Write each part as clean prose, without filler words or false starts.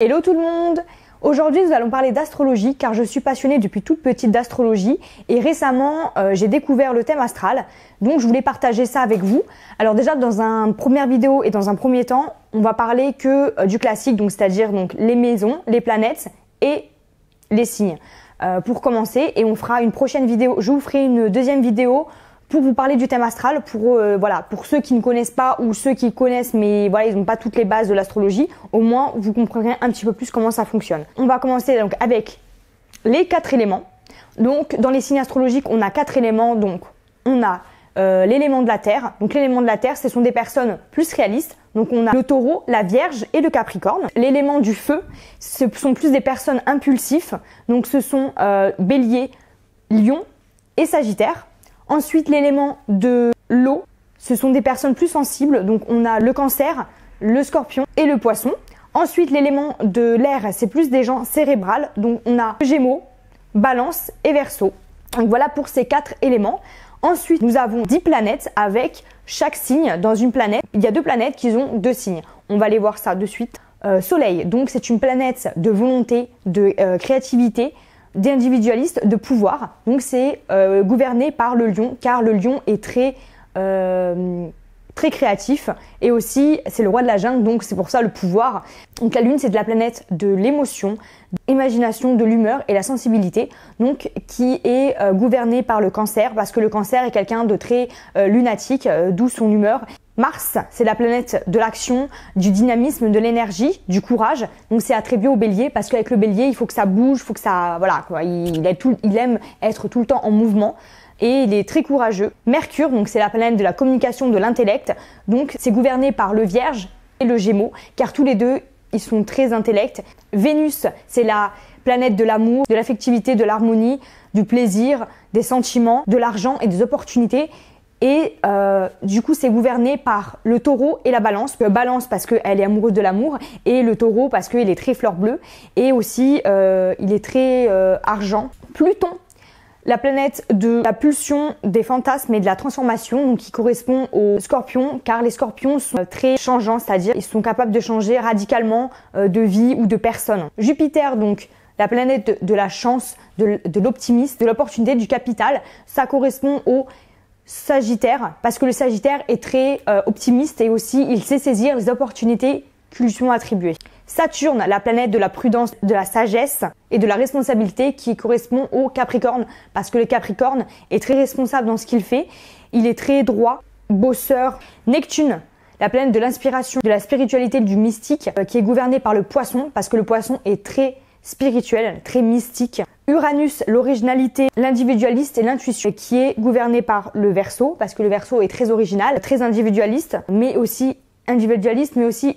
Hello tout le monde! Aujourd'hui nous allons parler d'astrologie car je suis passionnée depuis toute petite d'astrologie et récemment j'ai découvert le thème astral, donc je voulais partager ça avec vous. Alors déjà dans une première vidéo et dans un premier temps on va parler que du classique, donc c'est-à-dire donc les maisons, les planètes et les signes pour commencer, et on fera une prochaine vidéo, je vous ferai une deuxième vidéo pour vous parler du thème astral, pour ceux qui ne connaissent pas ou ceux qui connaissent mais voilà, ils n'ont pas toutes les bases de l'astrologie, au moins vous comprendrez un petit peu plus comment ça fonctionne. On va commencer donc avec les 4 éléments. Donc dans les signes astrologiques, on a 4 éléments. Donc on a l'élément de la Terre. Donc l'élément de la Terre, ce sont des personnes plus réalistes. Donc on a le Taureau, la Vierge et le Capricorne. L'élément du Feu, ce sont plus des personnes impulsives. Donc ce sont Bélier, Lion et Sagittaire. Ensuite, l'élément de l'eau, ce sont des personnes plus sensibles. Donc, on a le Cancer, le Scorpion et le Poisson. Ensuite, l'élément de l'air, c'est plus des gens cérébrales. Donc, on a Gémeaux, Balance et Verseau. Donc, voilà pour ces 4 éléments. Ensuite, nous avons 10 planètes avec chaque signe. Dans une planète, il y a 2 planètes qui ont 2 signes. On va aller voir ça de suite. Soleil, donc c'est une planète de volonté, de créativité, d'individualiste, de pouvoir. Donc c'est gouverné par le lion, car le lion est très créatif, et aussi c'est le roi de la jungle, donc c'est pour ça le pouvoir. Donc la lune, c'est de la planète de l'émotion, de l'imagination, de l'humeur et la sensibilité, donc qui est gouvernée par le Cancer, parce que le Cancer est quelqu'un de très lunatique, d'où son humeur. Mars, c'est la planète de l'action, du dynamisme, de l'énergie, du courage. Donc c'est attribué au Bélier, parce qu'avec le Bélier, il faut que ça bouge, il faut que ça, voilà quoi. Il aime être tout le temps en mouvement et il est très courageux. Mercure, donc c'est la planète de la communication, de l'intellect. Donc c'est gouverné par le Vierge et le Gémeaux, car tous les deux ils sont très intellects. Vénus, c'est la planète de l'amour, de l'affectivité, de l'harmonie, du plaisir, des sentiments, de l'argent et des opportunités. Et du coup c'est gouverné par le Taureau et la Balance. Balance parce qu'elle est amoureuse de l'amour, et le Taureau parce qu'il est très fleur bleue, et aussi il est très argent. Pluton, la planète de la pulsion, des fantasmes et de la transformation, donc qui correspond aux Scorpions, car les Scorpions sont très changeants, c'est-à-dire ils sont capables de changer radicalement de vie ou de personne. Jupiter, donc la planète de la chance, de l'optimisme, de l'opportunité, du capital, ça correspond au Sagittaire, parce que le Sagittaire est très optimiste, et aussi il sait saisir les opportunités qui lui sont attribuées. Saturne, la planète de la prudence, de la sagesse et de la responsabilité, qui correspond au Capricorne, parce que le Capricorne est très responsable dans ce qu'il fait, il est très droit, bosseur. Neptune, la planète de l'inspiration, de la spiritualité, du mystique, qui est gouvernée par le Poisson, parce que le Poisson est très spirituel, très mystique. Uranus, l'originalité, l'individualiste et l'intuition, qui est gouverné par le Verseau, parce que le Verseau est très original, très individualiste, mais aussi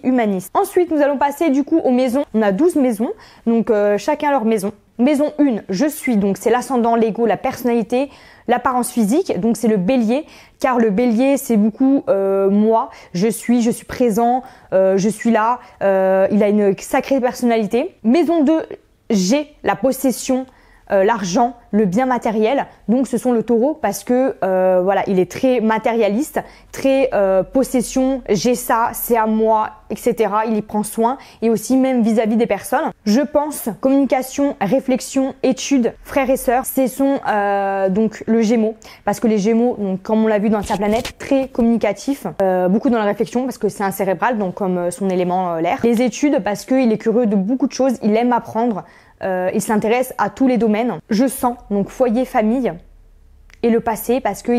humaniste. Ensuite, nous allons passer du coup aux maisons. On a 12 maisons, donc chacun leur maison. Maison 1, je suis, donc c'est l'ascendant, l'ego, la personnalité, l'apparence physique, donc c'est le Bélier, car le Bélier c'est beaucoup moi, je suis présent, je suis là, il a une sacrée personnalité. Maison 2, j'ai la possession, l'argent, le bien matériel, donc ce sont le Taureau, parce que voilà, il est très matérialiste, très possession, j'ai ça, c'est à moi, etc. Il y prend soin, et aussi même vis-à-vis des personnes. Je pense, communication, réflexion, études, frères et sœurs, ce sont donc le Gémeaux, parce que les Gémeaux, donc, comme on l'a vu dans sa planète, très communicatif, beaucoup dans la réflexion, parce que c'est un cérébral, donc comme son élément l'air. Les études, parce qu'il est curieux de beaucoup de choses, il aime apprendre. Il s'intéresse à tous les domaines. Je sens, donc foyer, famille, et le passé, parce que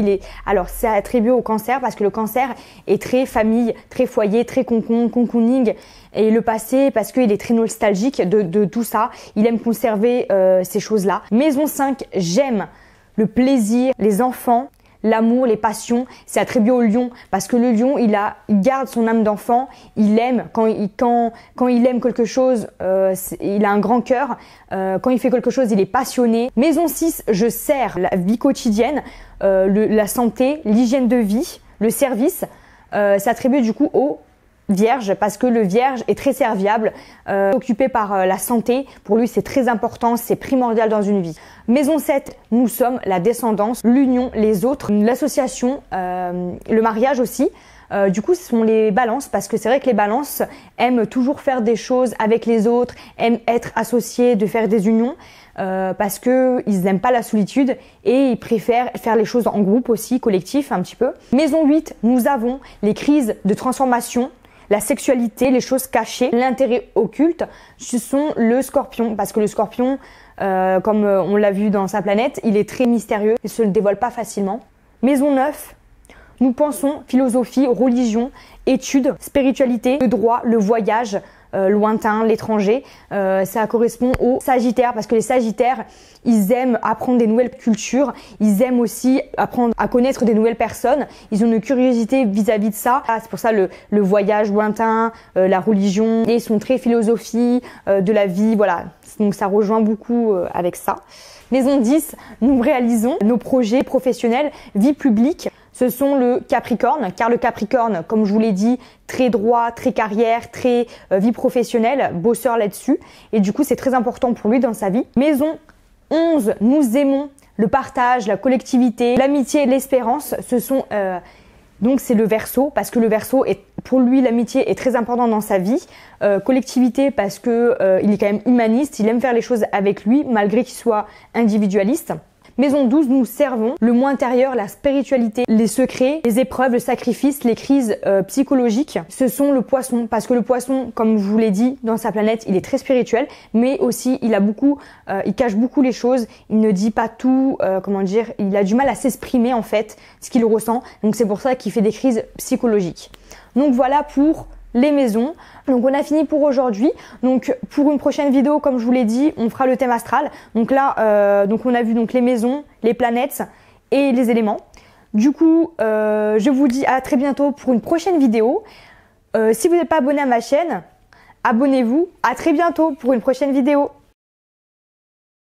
alors c'est attribué au Cancer, parce que le Cancer est très famille, très foyer, très cocooning, et le passé parce qu'il est très nostalgique de tout ça. Il aime conserver ces choses-là. Maison 5, j'aime le plaisir, les enfants, l'amour, les passions, c'est attribué au Lion, parce que le Lion, il garde son âme d'enfant, il aime, quand il aime quelque chose, il a un grand cœur, quand il fait quelque chose, il est passionné. Maison 6, je sers la vie quotidienne, la santé, l'hygiène de vie, le service, c'est attribué du coup au Vierge, parce que le Vierge est très serviable, occupé par la santé. Pour lui, c'est très important, c'est primordial dans une vie. Maison 7, nous sommes la descendance, l'union, les autres, l'association, le mariage aussi. Du coup, ce sont les balances, parce que c'est vrai que les balances aiment toujours faire des choses avec les autres, aiment être associés, de faire des unions, parce que ils n'aiment pas la solitude et ils préfèrent faire les choses en groupe aussi, collectif un petit peu. Maison 8, nous avons les crises de transformation, la sexualité, les choses cachées, l'intérêt occulte. Ce sont le scorpion, parce que le scorpion, comme on l'a vu dans sa planète, il est très mystérieux, il ne se dévoile pas facilement. Maison 9, nous pensons philosophie, religion, études, spiritualité, le droit, le voyage, lointain, l'étranger. Ça correspond aux Sagittaires, parce que les Sagittaires, ils aiment apprendre des nouvelles cultures, ils aiment aussi apprendre à connaître des nouvelles personnes, ils ont une curiosité vis-à-vis de ça. C'est pour ça le voyage lointain, la religion, et ils sont très philosophie de la vie, voilà. Donc ça rejoint beaucoup avec ça. Maison 10, nous réalisons nos projets professionnels, vie publique. Ce sont le Capricorne, car le Capricorne, comme je vous l'ai dit, très droit, très carrière, très vie professionnelle, bosseur là-dessus. Et du coup, c'est très important pour lui dans sa vie. Maison 11, nous aimons le partage, la collectivité, l'amitié et l'espérance. Ce sont donc c'est le Verseau, parce que le Verseau est pour lui l'amitié est très importante dans sa vie. Collectivité parce que il est quand même humaniste, il aime faire les choses avec lui malgré qu'il soit individualiste. Maison 12, nous servons le moi intérieur, la spiritualité, les secrets, les épreuves, le sacrifice, les crises psychologiques. Ce sont le Poisson, parce que le Poisson, comme je vous l'ai dit, dans sa planète, il est très spirituel, mais aussi il cache beaucoup les choses, il ne dit pas tout, il a du mal à s'exprimer en fait, ce qu'il ressent. Donc c'est pour ça qu'il fait des crises psychologiques. Donc voilà pour les maisons. Donc on a fini pour aujourd'hui. Donc pour une prochaine vidéo, comme je vous l'ai dit, on fera le thème astral. Donc là, on a vu donc les maisons, les planètes et les éléments. Du coup, je vous dis à très bientôt pour une prochaine vidéo. Si vous n'êtes pas abonné à ma chaîne, abonnez-vous. À très bientôt pour une prochaine vidéo.